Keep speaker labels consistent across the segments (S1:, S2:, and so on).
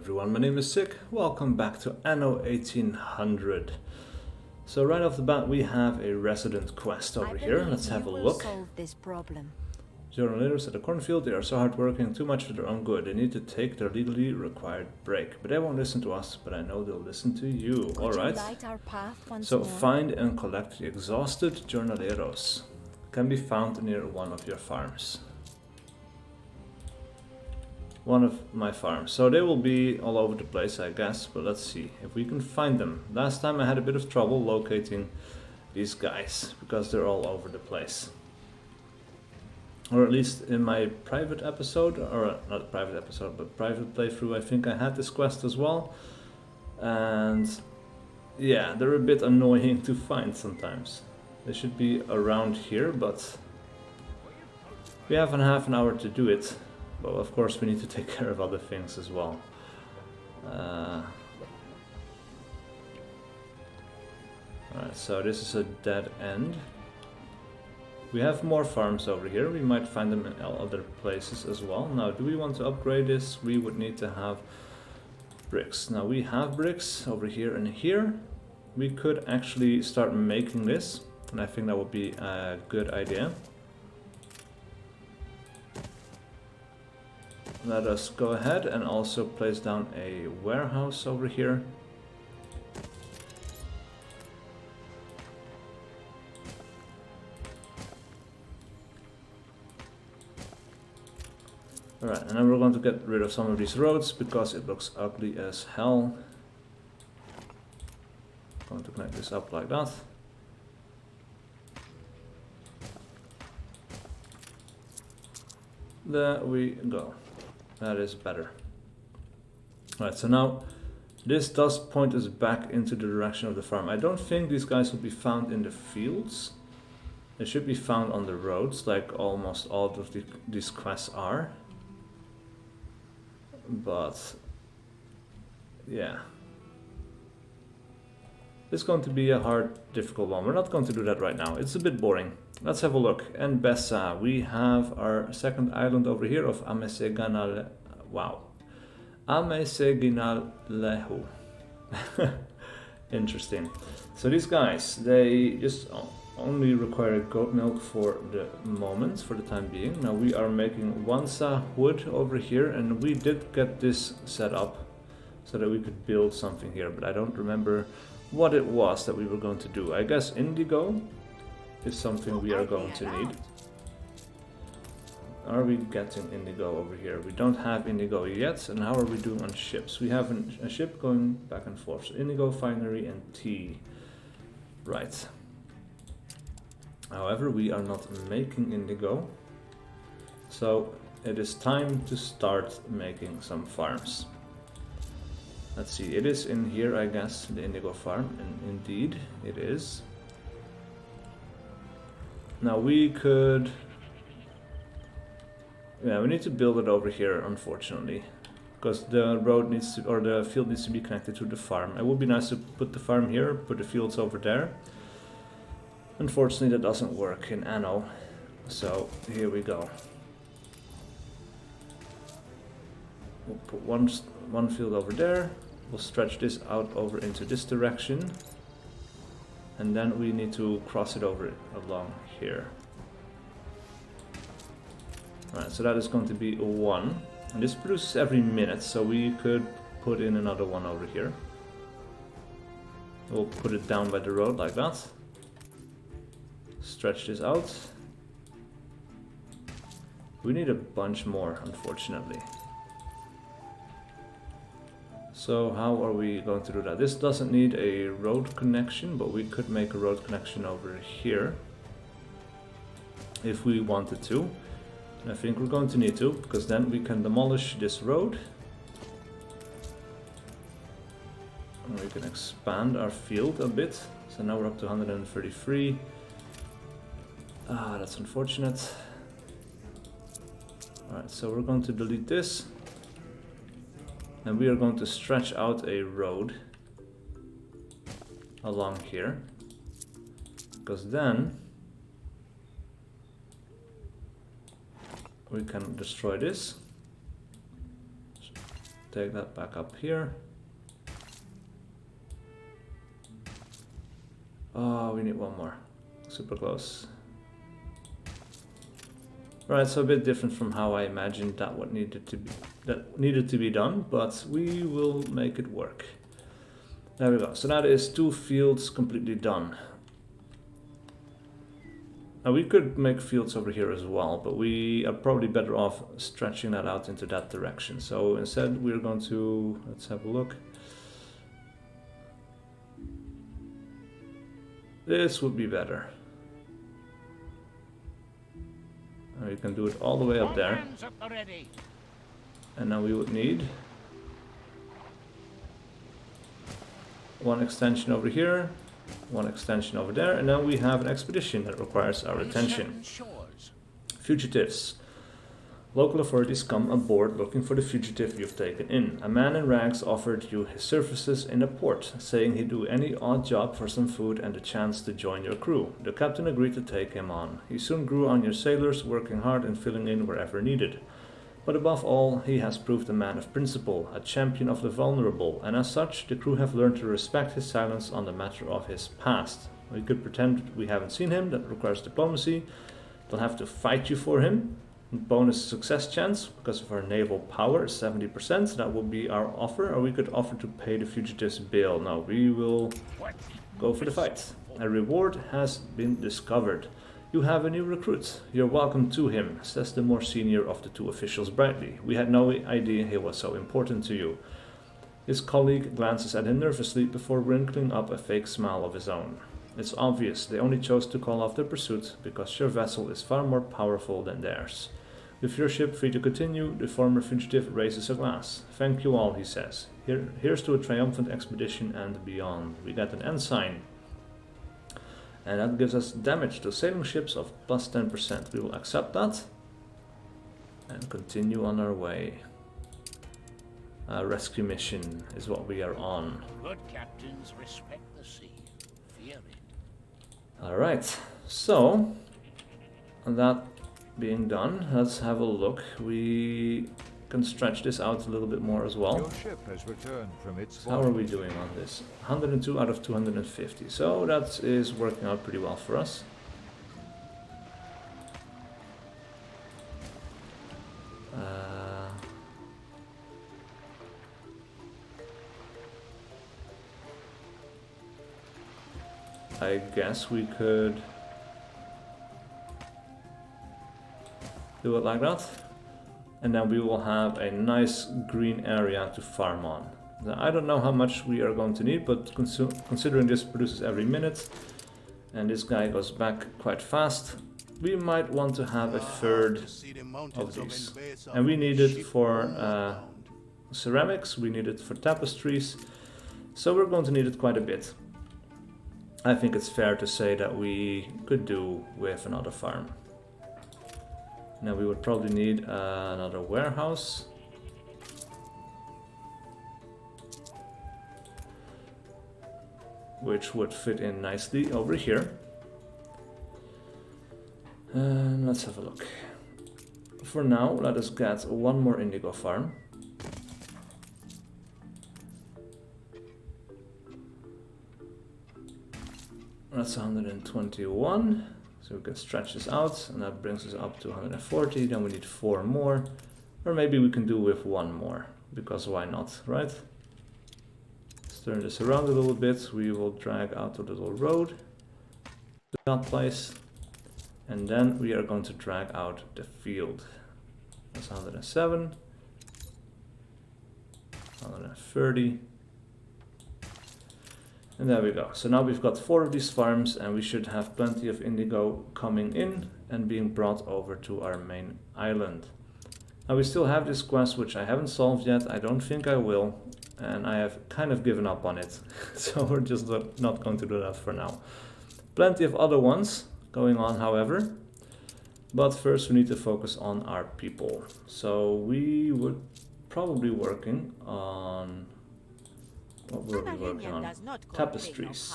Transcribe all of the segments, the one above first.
S1: everyone, my name is SiC. Welcome back to Anno 1800. So right off the bat we have a resident quest over here. Let's have a look.
S2: Solve this problem.
S1: Journalists at the cornfield, they are so hardworking, too much for their own good. They need to take their legally required break. But they won't listen to us, but I know they'll listen to you. Alright. So find and collect the exhausted jornaleros. Can be found near one of your farms. One of my farms. So they will be all over the place, I guess, but let's see if we can find them. Last time I had a bit of trouble locating these guys because they're all over the place. Or at least in my private episode, or not private episode, but private playthrough, I think I had this quest as well. And yeah, they're a bit annoying to find sometimes. They should be around here, but we have half an hour to do it. But of course we need to take care of other things as well. Alright, so this is a dead end. We have more farms over here. We might find them in other places as well. Now, do we want to upgrade this? We would need to have bricks. Now, we have bricks over here and here. We could actually start making this, and I think that would be a good idea. Let us go ahead and also place down a warehouse over here. Alright, and then we're going to get rid of some of these roads because it looks ugly as hell. Going to connect this up like that. There we go. That is better. Alright, so now this does point us back into the direction of the farm. I don't think these guys will be found in the fields. They should be found on the roads, like almost all of these quests are. But yeah, it's going to be a hard, difficult one. We're not going to do that right now. It's a bit boring. Let's have a look. Enbesa. We have our second island over here of Ameseganalehu. Wow. Ameseganalehu. Interesting. So these guys, they just only require goat milk for the moment, for the time being. Now we are making wansa wood over here, and we did get this set up so that we could build something here, but I don't remember what it was that we were going to do. I guess indigo is something we are going to need. Are we getting indigo over here? We don't have indigo yet, and how are we doing on ships? We have a ship going back and forth. So indigo, finery, and tea. Right. However, we are not making indigo, so it is time to start making some farms. Let's see, it is in here, I guess, the indigo farm, and indeed it is. Now we could... yeah, we need to build it over here, unfortunately, because the road needs to, or the field needs to be connected to the farm. It would be nice to put the farm here, put the fields over there. Unfortunately, that doesn't work in Anno, so here we go. We'll put one field over there. We'll stretch this out over into this direction, and then we need to cross it over along here. Alright, so that is going to be a 1, and this produces every minute, so we could put in another one over here. We'll put it down by the road like that. Stretch this out. We need a bunch more, unfortunately. So how are we going to do that? This doesn't need a road connection, but we could make a road connection over here if we wanted to. And I think we're going to need to, because then we can demolish this road. And we can expand our field a bit. So now we're up to 133. Ah, that's unfortunate. Alright, so we're going to delete this. And we are going to stretch out a road along here. Because then we can destroy this. take that back up here. Oh, we need one more. Super close. Right, so a bit different from how I imagined that needed to be done, but we will make it work. There we go. So that is 2 fields completely done. Now we could make fields over here as well, but we are probably better off stretching that out into that direction. So instead we're going to, let's have a look. This would be better. And we can do it all the way up there. And now we would need one extension over here, one extension over there, and now we have an expedition that requires our attention. Fugitives. Local authorities come aboard looking for the fugitive you've taken in. A man in rags offered you his services in a port, saying he'd do any odd job for some food and a chance to join your crew. The captain agreed to take him on. He soon grew on your sailors, working hard and filling in wherever needed. But above all, he has proved a man of principle, a champion of the vulnerable, and as such, the crew have learned to respect his silence on the matter of his past. We could pretend we haven't seen him, that requires diplomacy. They'll have to fight you for him. Bonus success chance, because of our naval power, 70%, that will be our offer, or we could offer to pay the fugitives bail. No, we will go for the fight. A reward has been discovered. You have a new recruit. You're welcome to him, says the more senior of the 2 officials brightly. We had no idea he was so important to you. His colleague glances at him nervously before wrinkling up a fake smile of his own. It's obvious they only chose to call off their pursuit because your vessel is far more powerful than theirs. With your ship free to continue, the former fugitive raises a glass. Thank you all, he says. Here's to a triumphant expedition and beyond. We get an ensign. And that gives us damage to sailing ships of plus 10%. We will accept that. And continue on our way. A rescue mission is what we are on.
S2: Good captains respect the sea. Fear it.
S1: Alright, so that being done, let's have a look. We can stretch this out a little bit more as well.
S3: Your ship has returned from its
S1: How are we doing on this? 102 out of 250. So that is working out pretty well for us. I guess we could do it like that, and then we will have a nice green area to farm on. Now, I don't know how much we are going to need, but considering this produces every minute and this guy goes back quite fast, we might want to have a third of these. And we need it for ceramics, we need it for tapestries, so we're going to need it quite a bit. I think it's fair to say that we could do with another farm. Now we would probably need another warehouse. Which would fit in nicely over here. Let's have a look. For now, let us get one more indigo farm. That's 121. So we can stretch this out, and that brings us up to 140. Then we need 4 more, or maybe we can do with 1 more, because why not, right? Let's turn this around a little bit. We will drag out a little road to that place, and then we are going to drag out the field. That's 107, 130. And there we go. So now we've got 4 of these farms, and we should have plenty of indigo coming in and being brought over to our main island. Now we still have this quest, which I haven't solved yet. I don't think I will, and I have kind of given up on it. So we're just not going to do that for now. Plenty of other ones going on, however. But first we need to focus on our people. So we would probably working on... What were we working on? Tapestries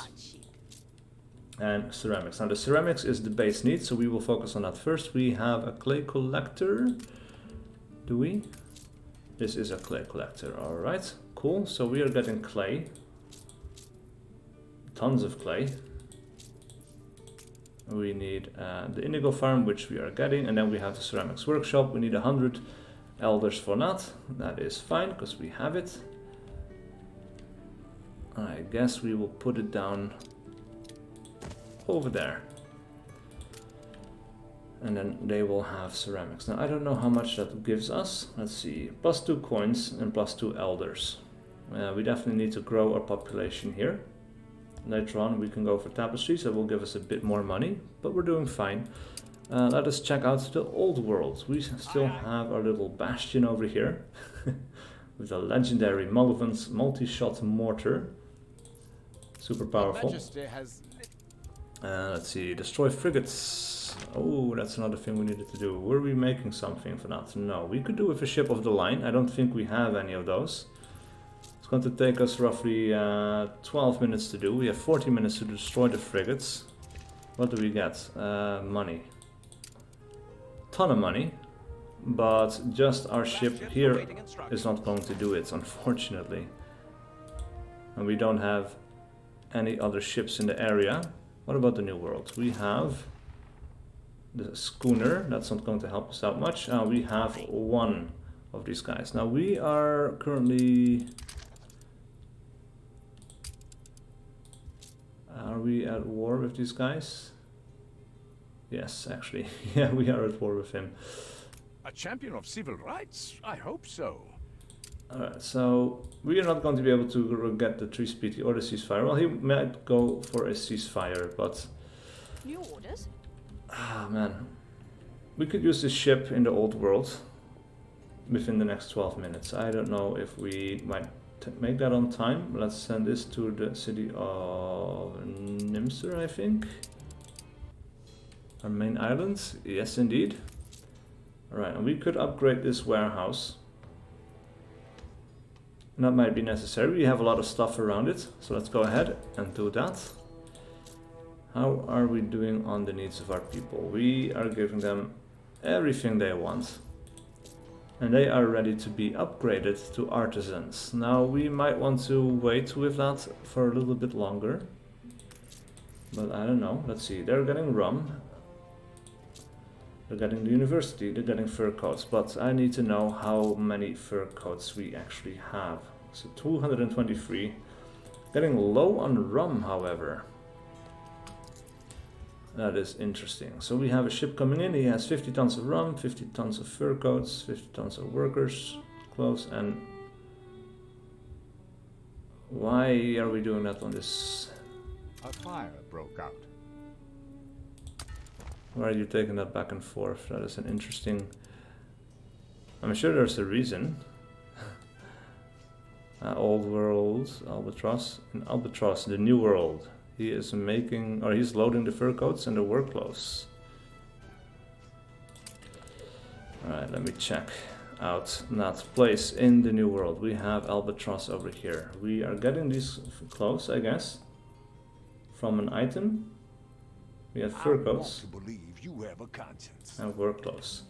S1: and ceramics. Now the ceramics is the base need, so we will focus on that first. We have a clay collector. Do we? This is a clay collector, alright. Cool, so we are getting clay. Tons of clay. We need the indigo farm, which we are getting, and then we have the ceramics workshop. We need 100 elders for that. That is fine, because we have it. I guess we will put it down over there. And then they will have ceramics. Now I don't know how much that gives us. Let's see, +2 coins and +2 elders. We definitely need to grow our population here. Later on we can go for tapestries, that will give us a bit more money, but we're doing fine. Let us check out the old world. We still have our little bastion over here with a legendary Mullivans multi-shot mortar. Super powerful. Let's see, destroy frigates. Oh, that's another thing we needed to do. Were we making something for that? No, we could do with a ship of the line. I don't think we have any of those. It's going to take us roughly 12 minutes to do. We have 40 minutes to destroy the frigates. What do we get? Money. Ton of money. But just our ship here is not going to do it, unfortunately. And we don't have any other ships in the area. What about the New World? We have the schooner. That's not going to help us out much. We have one of these guys. Now we are currently... Are we at war with these guys? Yes, actually. Yeah, we are at war with him.
S4: A champion of civil rights? I hope so.
S1: Alright, so we are not going to be able to get the 3-speed or the ceasefire. Well, he might go for a ceasefire, but...
S5: New orders?
S1: Ah, man. We could use this ship in the old world within the next 12 minutes. I don't know if we might make that on time. Let's send this to the city of Nimser, I think. Our main island. Yes, indeed. Alright, and we could upgrade this warehouse. And that might be necessary. We have a lot of stuff around it, so let's go ahead and do that. How are we doing on the needs of our people? We are giving them everything they want. And they are ready to be upgraded to artisans. Now we might want to wait with that for a little bit longer. But I don't know. Let's see. They're getting rum. They're getting the university. They're getting fur coats. But I need to know how many fur coats we actually have. So 223. Getting low on rum, however. That is interesting. So we have a ship coming in. He has 50 tons of rum, 50 tons of fur coats, 50 tons of workers, clothes, and... Why are we doing that on this?
S3: A fire broke out.
S1: Why are you taking that back and forth? That is an interesting... I'm sure there's a reason. Old World, Albatross, and Albatross, the New World. He is making, or he's loading the fur coats and the work clothes. Alright, let me check out that place in the New World. We have Albatross over here. We are getting these clothes, I guess, from an item. We have fur coats
S4: You have a conscience.
S1: and work clothes.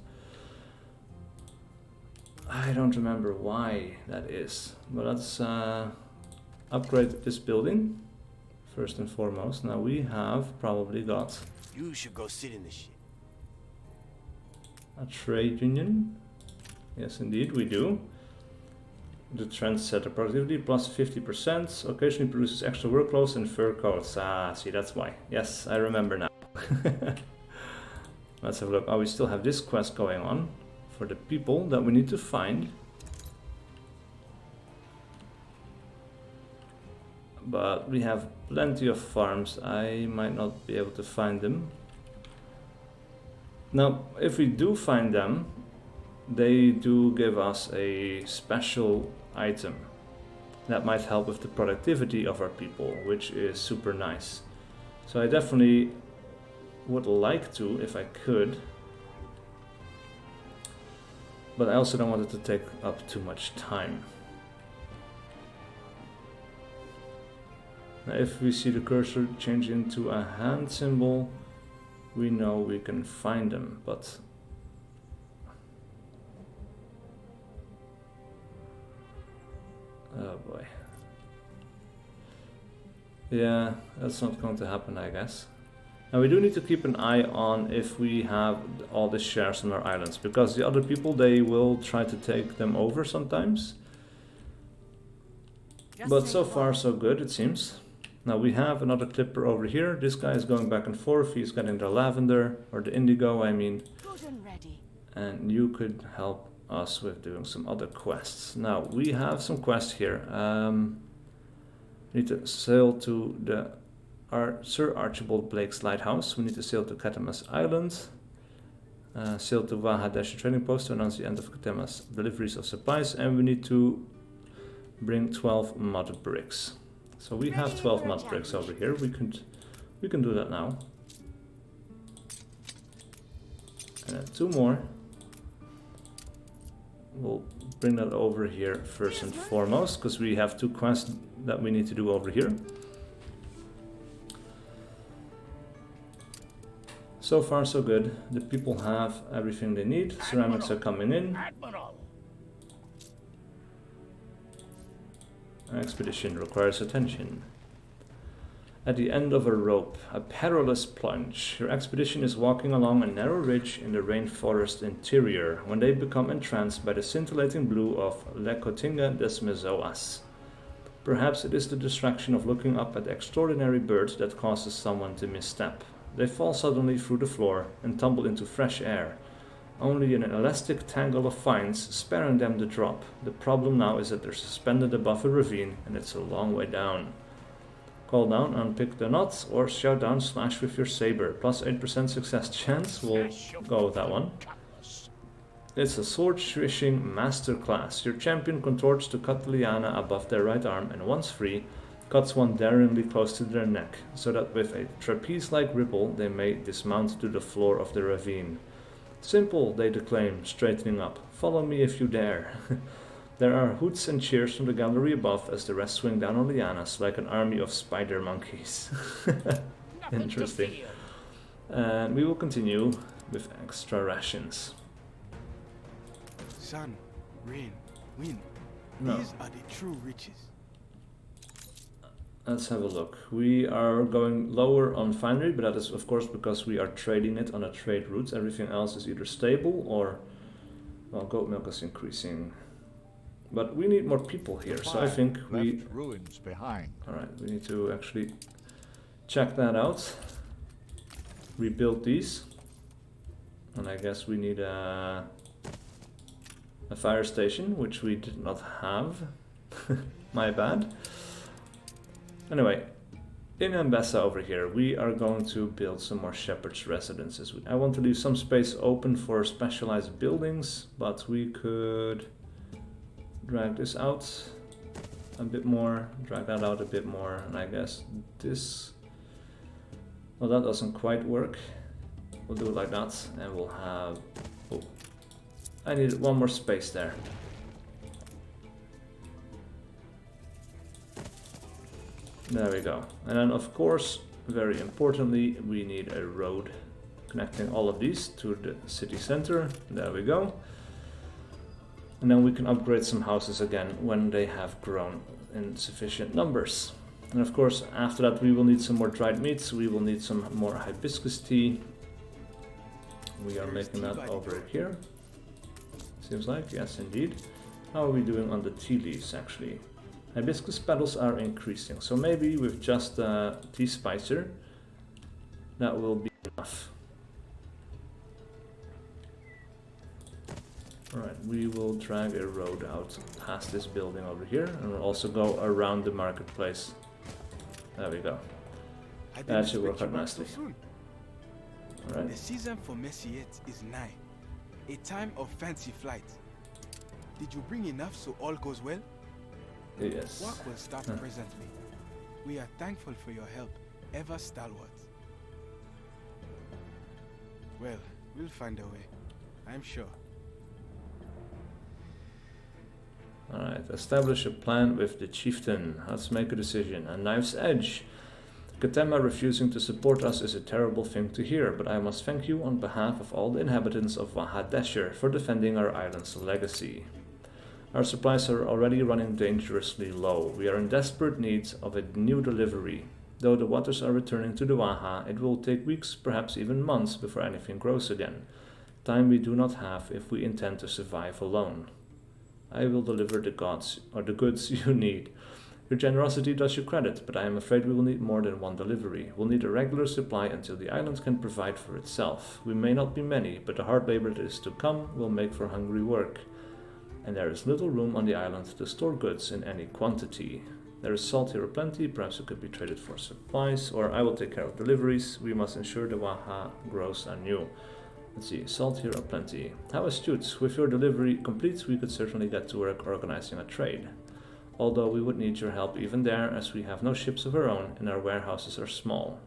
S1: I don't remember why that is, but let's upgrade this building first and foremost. Now we have probably got
S2: You should go sit in the ship.
S1: a trade union. Yes, indeed, we do. The trendsetter productivity plus 50%. Occasionally produces extra work clothes and fur coats. Ah, see, that's why. Yes, I remember now. Let's have a look. Oh, we still have this quest going on for the people that we need to find. But we have plenty of farms. I might not be able to find them. Now, if we do find them, they do give us a special item that might help with the productivity of our people, which is super nice. So I definitely would like to, if I could. But I also don't want it to take up too much time. Now, if we see the cursor change into a hand symbol, we know we can find them, but Oh boy. Yeah, that's not going to happen, I guess. Now we do need to keep an eye on if we have all the shares on our islands, because the other people, they will try to take them over sometimes. But so far so good, it seems. Now we have another clipper over here. This guy is going back and forth. He's getting the lavender, or the indigo, I mean.
S5: Good and ready.
S1: And you could help us with doing some other quests. Now we have some quests here. We need to sail to Sir Archibald Blake's lighthouse. We need to sail to Katamas Island. Sail to Wahadesh trading post to announce the end of Katamas deliveries of supplies, and we need to bring 12 mud bricks. So we have 12 mud bricks over here. We can do that now. And then 2 more. We'll bring that over here first and foremost, because we have 2 quests that we need to do over here. So far so good. The people have everything they need. Ceramics are coming in.
S2: Admiral.
S1: Our expedition requires attention. At the end of a rope, a perilous plunge. Your expedition is walking along a narrow ridge in the rainforest interior when they become entranced by the scintillating blue of Lecotinga des Mezoas. Perhaps it is the distraction of looking up at the extraordinary bird that causes someone to misstep. They fall suddenly through the floor and tumble into fresh air. Only an elastic tangle of vines sparing them the drop. The problem now is that they're suspended above a ravine and it's a long way down. Call down, unpick the knots, or shout down, slash with your saber. Plus 8% success chance, we'll go with that one. It's a sword swishing masterclass. Your champion contorts to cut the liana above their right arm, and once free, cuts one daringly close to their neck, so that with a trapeze-like ripple they may dismount to the floor of the ravine. Simple, they declaim, straightening up. Follow me if you dare. There are hoots and cheers from the gallery above as the rest swing down on lianas like an army of spider monkeys. Interesting. And we will continue with extra rations.
S6: Sun, rain, wind.
S1: No.
S6: These are the true riches.
S1: Let's have a look. We are going lower on finery, but that is of course because we are trading it on a trade route. Everything else is either stable or, well, goat milk is increasing. But we need more people here, so I think we...
S3: left ruins behind.
S1: Alright, we need to actually check that out. Rebuild these. And I guess we need a fire station, which we did not have. My bad. Anyway, in Enbesa over here, we are going to build some more shepherd's residences. I want to leave some space open for specialized buildings, but we could drag this out a bit more, drag that out a bit more, and I guess this... Well, that doesn't quite work. We'll do it like that, and we'll have... Oh, I need one more space there. There we go. And then of course, very importantly, we need a road connecting all of these to the city center. There we go. And then we can upgrade some houses again when they have grown in sufficient numbers. And of course, after that we will need some more dried meats, we will need some more hibiscus tea. We are making that over here. Seems like, yes indeed. How are we doing on the tea leaves actually? Hibiscus petals are increasing, so maybe with just a tea spicer, that will be enough. Alright, we will drag a road out past this building over here, and we'll also go around the marketplace. There we go. That should work out nicely. Alright.
S6: The season for Messiette is nigh. A time of fancy flight. Did you bring enough so all goes well?
S1: Yes.
S6: Work will start presently. We are thankful for your help, ever stalwart. Well, we'll find a way, I'm sure.
S1: Alright, establish a plan with the chieftain. Let's make a decision. A knife's edge. Katema refusing to support us is a terrible thing to hear, but I must thank you on behalf of all the inhabitants of Wahadesher for defending our island's legacy. Our supplies are already running dangerously low. We are in desperate need of a new delivery. Though the waters are returning to the Waha, it will take weeks, perhaps even months, before anything grows again. Time we do not have if we intend to survive alone. I will deliver the goods you need. Your generosity does you credit, but I am afraid we will need more than one delivery. We'll need a regular supply until the island can provide for itself. We may not be many, but the hard labor that is to come will make for hungry work. And there is little room on the island to store goods in any quantity. There is salt here aplenty, perhaps it could be traded for supplies, or I will take care of deliveries. We must ensure the Waha grows anew. Let's see, salt here aplenty. How astute. With your delivery complete, we could certainly get to work organizing a trade. Although we would need your help even there, as we have no ships of our own and our warehouses are small.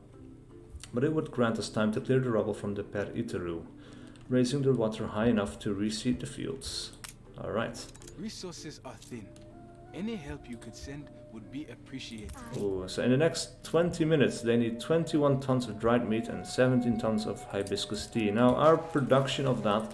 S1: But it would grant us time to clear the rubble from the Per Iteru, raising the water high enough to reseed the fields. Alright.
S6: Resources are thin. Any help you could send would be appreciated.
S1: Ooh, so in the next 20 minutes they need 21 tons of dried meat and 17 tons of hibiscus tea. Now our production of that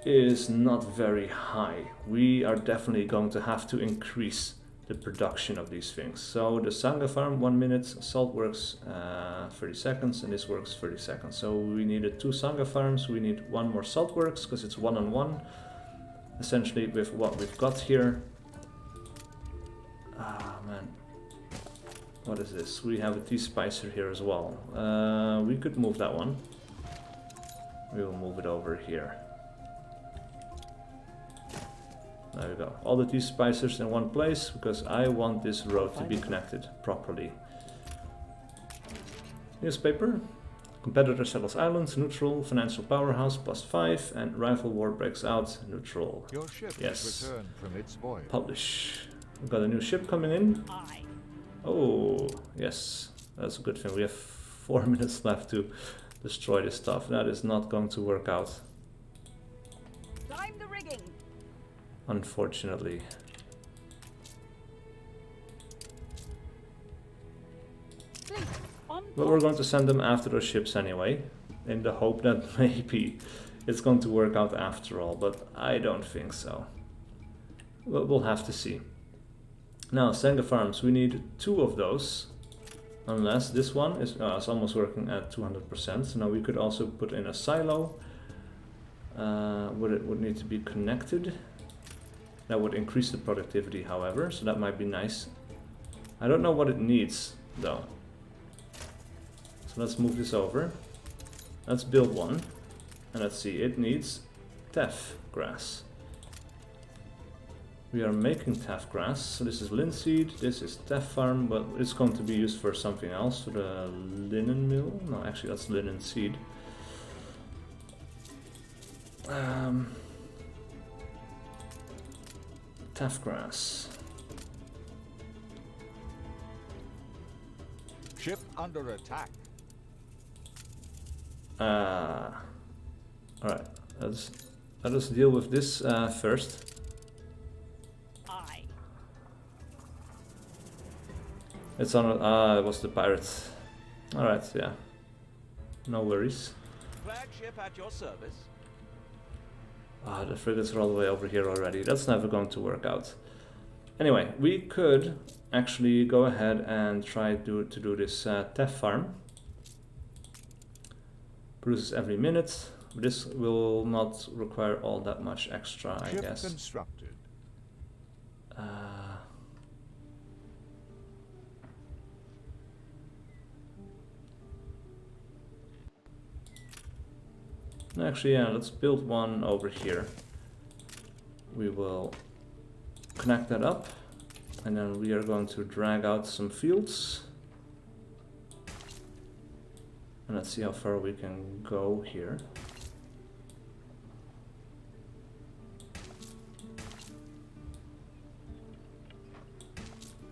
S1: is not very high. We are definitely going to have to increase the production of these things. So the Sanga farm 1 minute, salt works 30 seconds, and this works 30 seconds. So we needed 2 Sanga farms, we need 1 more salt works because it's 1-on-1. Essentially with what we've got here. Ah man, what is this? We have a tea spicer here as well. We could move that one. We will move it over here. There we go. All the tea spicers in one place because I want this road to be connected properly. Newspaper. Competitor settles islands, neutral. Financial powerhouse +5, and rival war breaks out, neutral.
S3: Your ship
S1: Yes.
S3: has returned from its voyage.
S1: Publish. We've got a new ship coming in.
S5: Aye.
S1: Oh, yes. That's a good thing. We have 4 minutes left to destroy this stuff. That is not going to work out,
S5: Climb the rigging.
S1: unfortunately.
S5: Fleet on
S1: But we're going to send them after those ships anyway, in the hope that maybe it's going to work out after all, but I don't think so. We'll have to see. Now, Sanga farms, we need 2 of those, unless this one is it's almost working at 200%. So now we could also put in a silo. Would need to be connected. That would increase the productivity, however, so that might be nice. I don't know what it needs, though. So let's move this over. Let's build one. And let's see, it needs teff grass. We are making teff grass. So this is linseed, this is teff farm, but it's going to be used for something else, for the linen mill. No, actually that's linen seed. Teff grass.
S3: Ship under attack.
S1: Alright, let us deal with this first.
S5: Aye.
S1: It's on. It was the pirates. Alright, yeah. No worries.
S7: Flagship at your service.
S1: Ah, the frigates are all the way over here already. That's never going to work out. Anyway, we could actually go ahead and try to do this teff farm. Produces every minute. This will not require all that much extra, I
S3: Ship
S1: guess.
S3: constructed.
S1: Actually, yeah, let's build one over here. We will connect that up, and then we are going to drag out some fields. And let's see how far we can go here.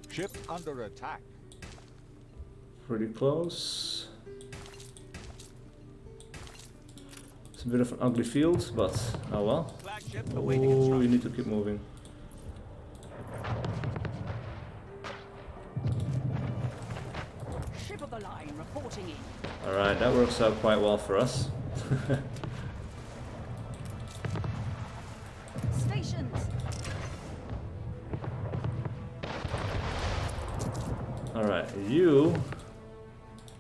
S3: Ship under attack.
S1: Pretty close. It's a bit of an ugly field, but oh well.
S7: Flagship awaiting
S1: Oh, you
S7: instructions.
S1: need to keep moving.
S5: Ship of the line reporting in.
S1: Alright, that works out quite well for us.
S5: Stations.
S1: Alright, you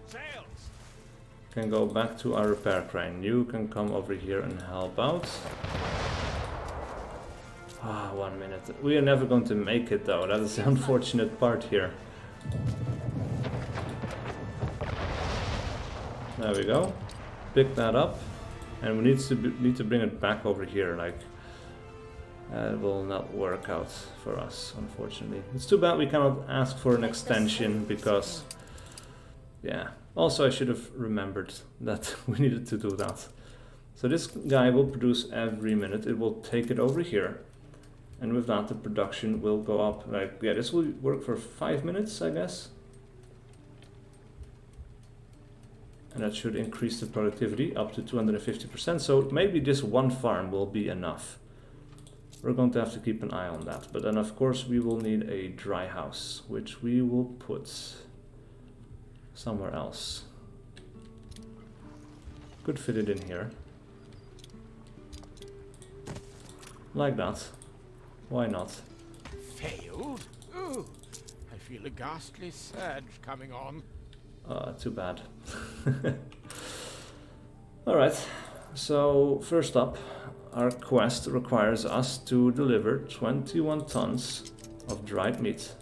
S2: Sails!
S1: can go back to our repair crane. You can come over here and help out. Ah, 1 minute. We are never going to make it though. That is the unfortunate part here. There we go. Pick that up. And we need to bring it back over here. Like, it will not work out for us, unfortunately. It's too bad we cannot ask for an extension because, yeah. Also, I should have remembered that we needed to do that. So this guy will produce every minute. It will take it over here. And with that, the production will go up. Like, yeah, this will work for 5 minutes, I guess. And that should increase the productivity up to 250%. So maybe this one farm will be enough. We're going to have to keep an eye on that. But then, of course, we will need a dry house, which we will put somewhere else. Could fit it in here. Like that. Why not?
S4: Failed? Ooh, I feel a ghastly surge coming on.
S1: Too bad. Alright, so first up, our quest requires us to deliver 21 tons of dried meat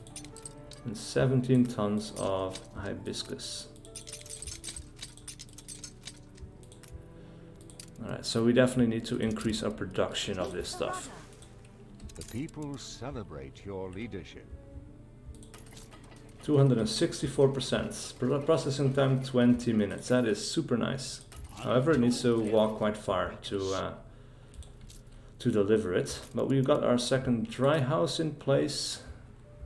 S1: and 17 tons of hibiscus. Alright, so we definitely need to increase our production of this stuff.
S3: The people celebrate your leadership.
S1: 264%. Processing time 20 minutes. That is super nice. However, it needs to walk quite far to deliver it. But we've got our second dry house in place,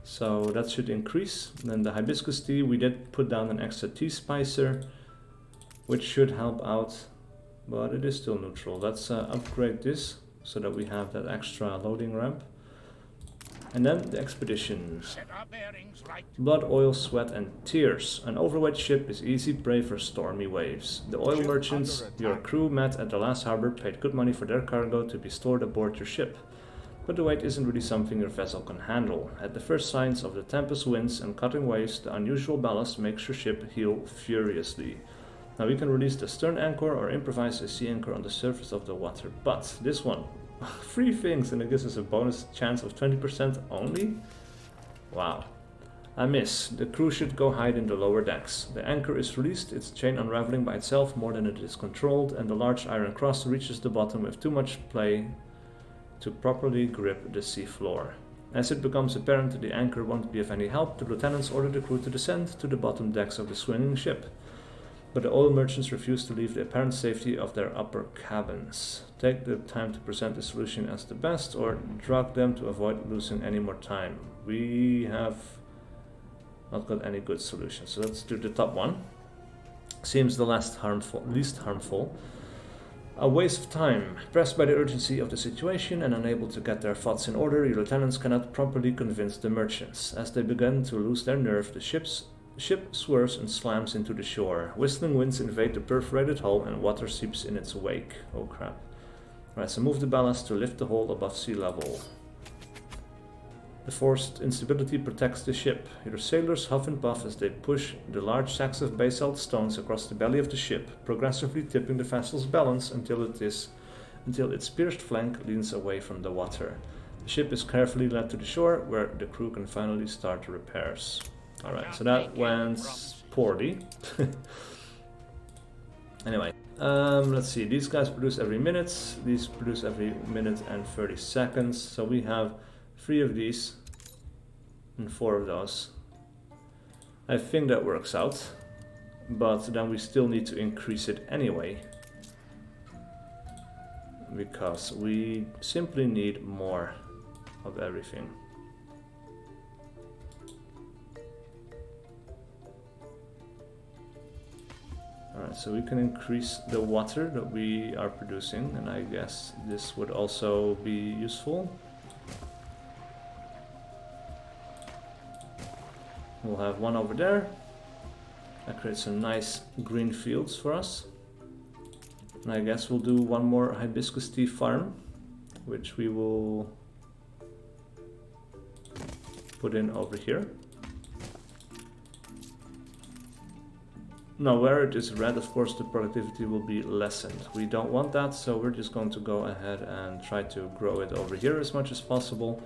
S1: so that should increase. And then the hibiscus tea, we did put down an extra tea spicer, which should help out, but it is still neutral. Let's upgrade this so that we have that extra loading ramp. And then the expedition.
S2: Set our bearings right.
S1: Blood, oil, sweat and tears. An overweight ship is easy prey for stormy waves. The oil merchants your crew met at the last harbor paid good money for their cargo to be stored aboard your ship. But the weight isn't really something your vessel can handle. At the first signs of the tempest winds and cutting waves, the unusual ballast makes your ship heel furiously. Now we can release the stern anchor or improvise a sea anchor on the surface of the water. But this one, 3 things, and it gives us a bonus chance of 20% only? Wow. I miss. The crew should go hide in the lower decks. The anchor is released, its chain unraveling by itself more than it is controlled, and the large iron cross reaches the bottom with too much play to properly grip the sea floor. As it becomes apparent that the anchor won't be of any help, the lieutenants order the crew to descend to the bottom decks of the swinging ship. But the oil merchants refuse to leave the apparent safety of their upper cabins. Take the time to present the solution as the best, or drug them to avoid losing any more time. We have not got any good solutions, so let's do the top one. Seems the least harmful. A waste of time. Pressed by the urgency of the situation and unable to get their thoughts in order, your lieutenants cannot properly convince the merchants. As they begin to lose their nerve, the ship swerves and slams into the shore. Whistling winds invade the perforated hull and water seeps in its wake. Oh crap. Right, so move the ballast to lift the hull above sea level. The forced instability protects the ship. Your sailors huff and puff as they push the large sacks of basalt stones across the belly of the ship, progressively tipping the vessel's balance until its pierced flank leans away from the water. The ship is carefully led to the shore, where the crew can finally start repairs. Alright, so that went poorly. Anyway, let's see. These guys produce every minute. These produce every minute and 30 seconds. So we have 3 of these and 4 of those. I think that works out. But then we still need to increase it anyway. Because we simply need more of everything. Alright, so we can increase the water that we are producing, and I guess this would also be useful. We'll have one over there. That creates some nice green fields for us. And I guess we'll do one more hibiscus tea farm, which we will put in over here. Now where it is red, of course the productivity will be lessened. We don't want that, so we're just going to go ahead and try to grow it over here as much as possible.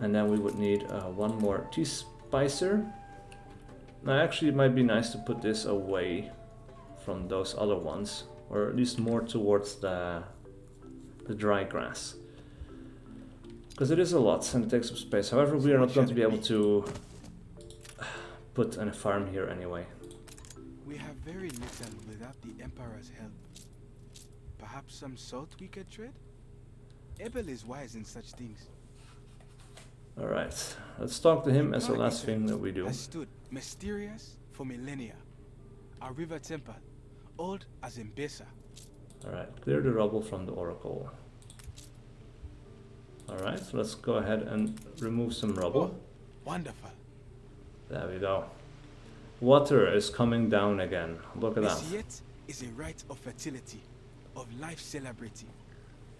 S1: And then we would need one more tea spicer. Now actually it might be nice to put this away from those other ones, or at least more towards the dry grass. Because it is a lot and it takes up space. However, we are not going to be able to put a farm here anyway.
S6: We have very little without the Emperor's help. Perhaps some salt we could trade? Abel is wise in such things.
S1: Alright, let's talk to him as the last thing that we do.
S6: Has stood mysterious for millennia. A river temple, old as Enbesa.
S1: Alright, clear the rubble from the oracle. Alright, so let's go ahead and remove some rubble.
S6: Oh, wonderful.
S1: There we go. Water is coming down again. Look at that.
S6: Yet is a rite of fertility, of life celebrating.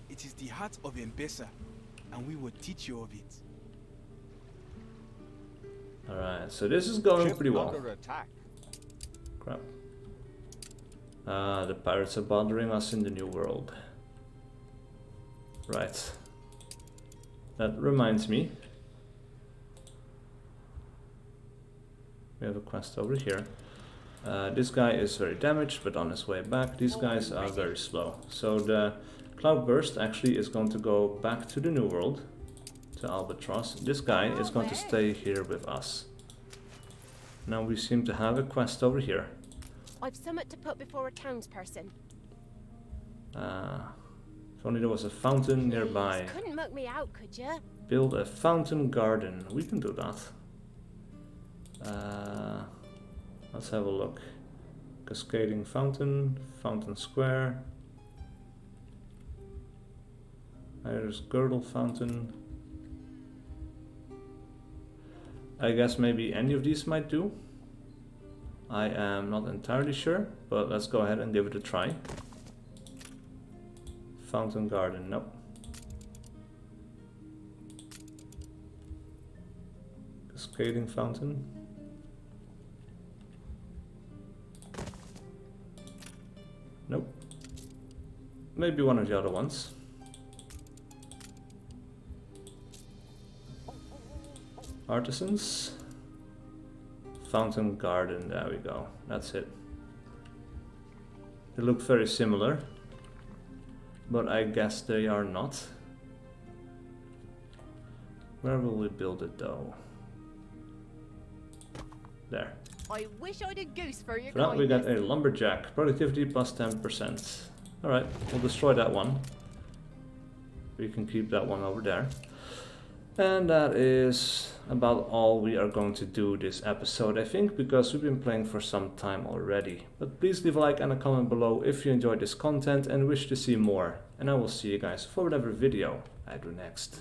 S6: It is the heart of Enbesa, and we will teach you of it.
S1: Alright, so this is going
S3: Ship
S1: pretty well.
S3: under attack.
S1: Crap. The pirates are bothering us in the New World. Right. That reminds me. We have a quest over here. This guy is very damaged, but on his way back. These guys are very slow. So the Cloudburst actually is going to go back to the New World, to Albatross. This guy is going to stay here with us. Now we seem to have a quest over here.
S8: I've somewhat to put before a townsperson.
S1: If only there was a fountain nearby.
S8: Couldn't mug me out, could ya?
S1: Build a fountain garden. We can do that. Let's have a look. Cascading fountain, fountain square. There's girdle fountain. I guess maybe any of these might do. I am not entirely sure, but let's go ahead and give it a try. Fountain garden, nope. Cascading fountain. Nope. Maybe one of the other ones. Artisans. Fountain garden, there we go. That's it. They look very similar, but I guess they are not. Where will we build it though? There.
S8: I wish I'd a goose for your
S1: For that we got a lumberjack. Productivity plus 10%. Alright, we'll destroy that one. We can keep that one over there. And that is about all we are going to do this episode, I think, because we've been playing for some time already. But please leave a like and a comment below if you enjoyed this content and wish to see more. And I will see you guys for whatever video I do next.